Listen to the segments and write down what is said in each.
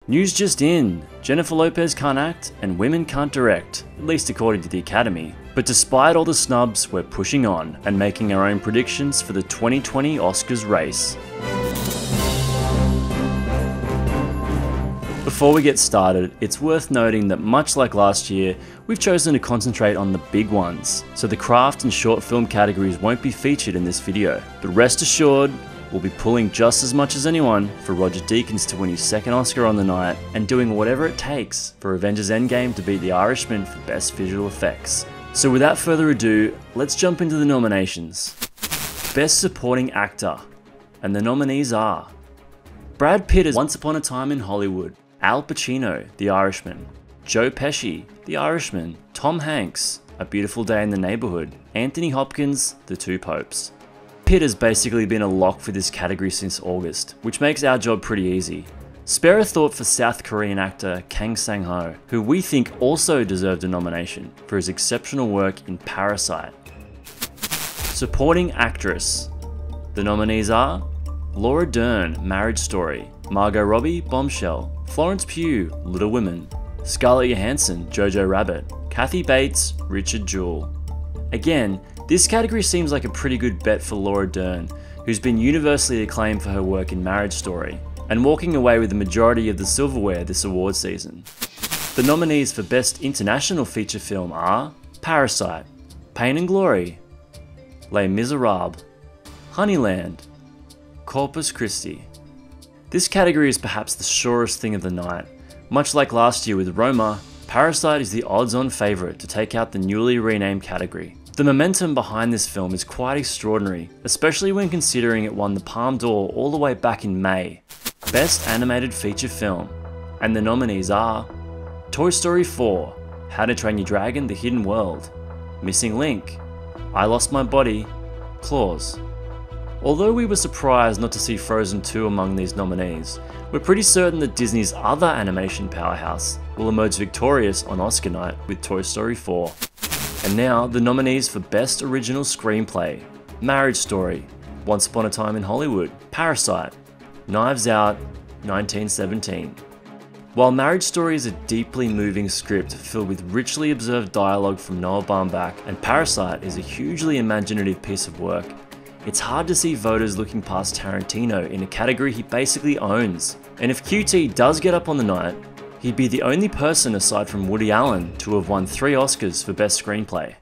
News just in, Jennifer Lopez can't act and women can't direct, at least according to the Academy. But despite all the snubs, we're pushing on and making our own predictions for the 2020 Oscars race. Before we get started, it's worth noting that much like last year, we've chosen to concentrate on the big ones, so the craft and short film categories won't be featured in this video. But rest assured, we'll be pulling just as much as anyone for Roger Deakins to win his second Oscar on the night, and doing whatever it takes for Avengers Endgame to beat The Irishman for Best Visual Effects. So without further ado, let's jump into the nominations. Best Supporting Actor, and the nominees are Brad Pitt as Once Upon a Time in Hollywood, Al Pacino, The Irishman, Joe Pesci, The Irishman, Tom Hanks, A Beautiful Day in the Neighborhood, Anthony Hopkins, The Two Popes. Pitt has basically been a lock for this category since August, which makes our job pretty easy. Spare a thought for South Korean actor Kang Sang-ho, who we think also deserved a nomination for his exceptional work in Parasite. Supporting Actress. The nominees are Laura Dern, Marriage Story, Margot Robbie, Bombshell, Florence Pugh, Little Women, Scarlett Johansson, Jojo Rabbit, Kathy Bates, Richard Jewell. Again, this category seems like a pretty good bet for Laura Dern, who's been universally acclaimed for her work in Marriage Story, and walking away with the majority of the silverware this award season. The nominees for Best International Feature Film are Parasite, Pain and Glory, Les Miserables, Honeyland, Corpus Christi. This category is perhaps the surest thing of the night. Much like last year with Roma, Parasite is the odds-on favourite to take out the newly renamed category. The momentum behind this film is quite extraordinary, especially when considering it won the Palme d'Or all the way back in May. Best Animated Feature Film, and the nominees are Toy Story 4, How to Train Your Dragon: The Hidden World, Missing Link, I Lost My Body, Claws. Although we were surprised not to see Frozen 2 among these nominees, we're pretty certain that Disney's other animation powerhouse will emerge victorious on Oscar night with Toy Story 4. And now, the nominees for Best Original Screenplay: Marriage Story, Once Upon a Time in Hollywood, Parasite, Knives Out, 1917. While Marriage Story is a deeply moving script filled with richly observed dialogue from Noah Baumbach, and Parasite is a hugely imaginative piece of work, it's hard to see voters looking past Tarantino in a category he basically owns. And if QT does get up on the night, he'd be the only person aside from Woody Allen to have won 3 Oscars for Best Screenplay.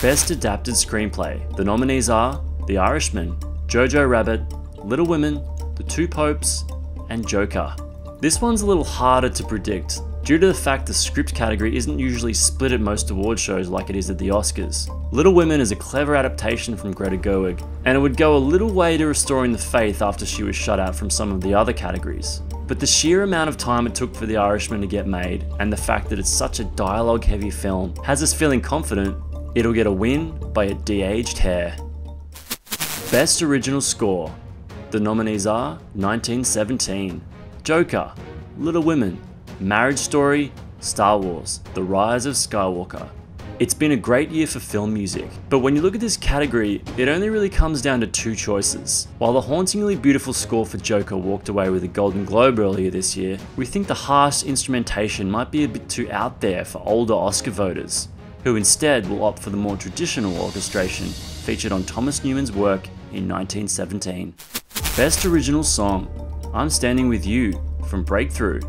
Best Adapted Screenplay. The nominees are The Irishman, Jojo Rabbit, Little Women, The Two Popes, and Joker. This one's a little harder to predict, due to the fact the script category isn't usually split at most award shows like it is at the Oscars. Little Women is a clever adaptation from Greta Gerwig, and it would go a little way to restoring the faith after she was shut out from some of the other categories. But the sheer amount of time it took for The Irishman to get made, and the fact that it's such a dialogue-heavy film, has us feeling confident it'll get a win by a de-aged hair. Best Original Score. The nominees are 1917, Joker, Little Women, Marriage Story, Star Wars: The Rise of Skywalker. It's been a great year for film music, but when you look at this category, it only really comes down to 2 choices. While the hauntingly beautiful score for Joker walked away with a Golden Globe earlier this year, we think the harsh instrumentation might be a bit too out there for older Oscar voters, who instead will opt for the more traditional orchestration featured on Thomas Newman's work in 1917. Best Original Song. I'm Standing With You from Breakthrough,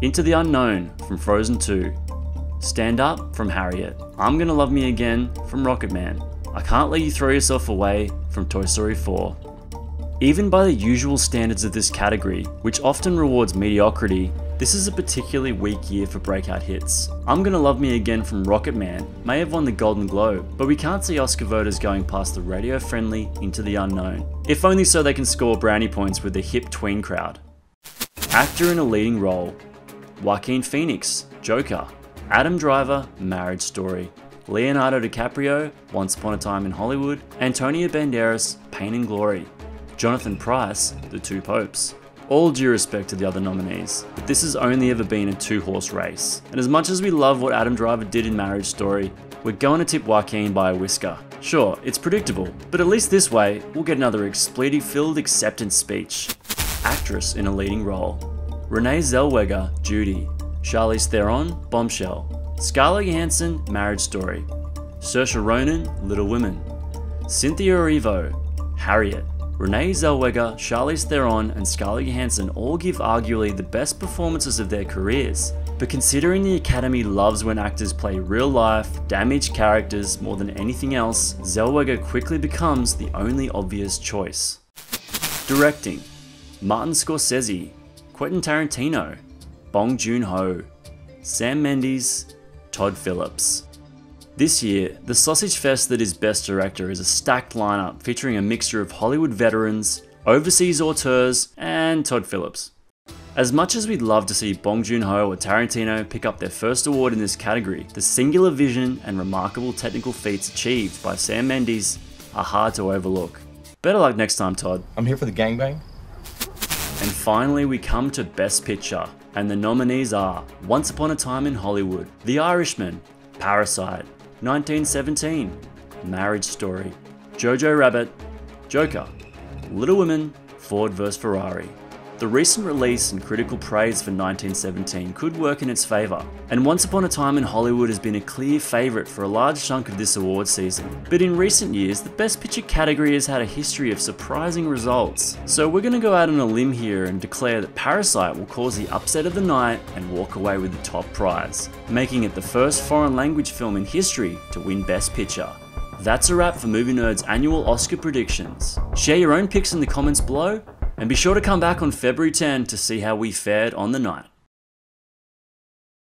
Into the Unknown from Frozen 2, Stand Up from Harriet, I'm Gonna Love Me Again from Rocketman, I Can't Let You Throw Yourself Away from Toy Story 4. Even by the usual standards of this category, which often rewards mediocrity, this is a particularly weak year for breakout hits. I'm Gonna Love Me Again from Rocketman may have won the Golden Globe, but we can't see Oscar voters going past the radio-friendly Into the Unknown, if only so they can score brownie points with the hip tween crowd. Actor in a leading role. Joaquin Phoenix, Joker, Adam Driver, Marriage Story, Leonardo DiCaprio, Once Upon a Time in Hollywood, Antonio Banderas, Pain and Glory, Jonathan Pryce, The Two Popes. All due respect to the other nominees, but this has only ever been a 2-horse race, and as much as we love what Adam Driver did in Marriage Story, we're going to tip Joaquin by a whisker. Sure, it's predictable, but at least this way, we'll get another expletive-filled acceptance speech. Actress in a leading role. Renee Zellweger, Judy. Charlize Theron, Bombshell. Scarlett Johansson, Marriage Story. Saoirse Ronan, Little Women. Cynthia Erivo, Harriet. Renee Zellweger, Charlize Theron, and Scarlett Johansson all give arguably the best performances of their careers. But considering the Academy loves when actors play real-life, damaged characters more than anything else, Zellweger quickly becomes the only obvious choice. Directing: Martin Scorsese, Quentin Tarantino, Bong Joon-ho, Sam Mendes, Todd Phillips. This year, the sausage fest that is Best Director is a stacked lineup featuring a mixture of Hollywood veterans, overseas auteurs, and Todd Phillips. As much as we'd love to see Bong Joon-ho or Tarantino pick up their first award in this category, the singular vision and remarkable technical feats achieved by Sam Mendes are hard to overlook. Better luck next time, Todd. I'm here for the gangbang. And finally we come to Best Picture, and the nominees are Once Upon a Time in Hollywood, The Irishman, Parasite, 1917, Marriage Story, Jojo Rabbit, Joker, Little Women, Ford vs Ferrari. The recent release and critical praise for 1917 could work in its favour, and Once Upon a Time in Hollywood has been a clear favourite for a large chunk of this award season. But in recent years, the Best Picture category has had a history of surprising results. So we're going to go out on a limb here and declare that Parasite will cause the upset of the night and walk away with the top prize, making it the first foreign language film in history to win Best Picture. That's a wrap for Movie Nerd's annual Oscar predictions. Share your own picks in the comments below, and be sure to come back on February 10 to see how we fared on the night.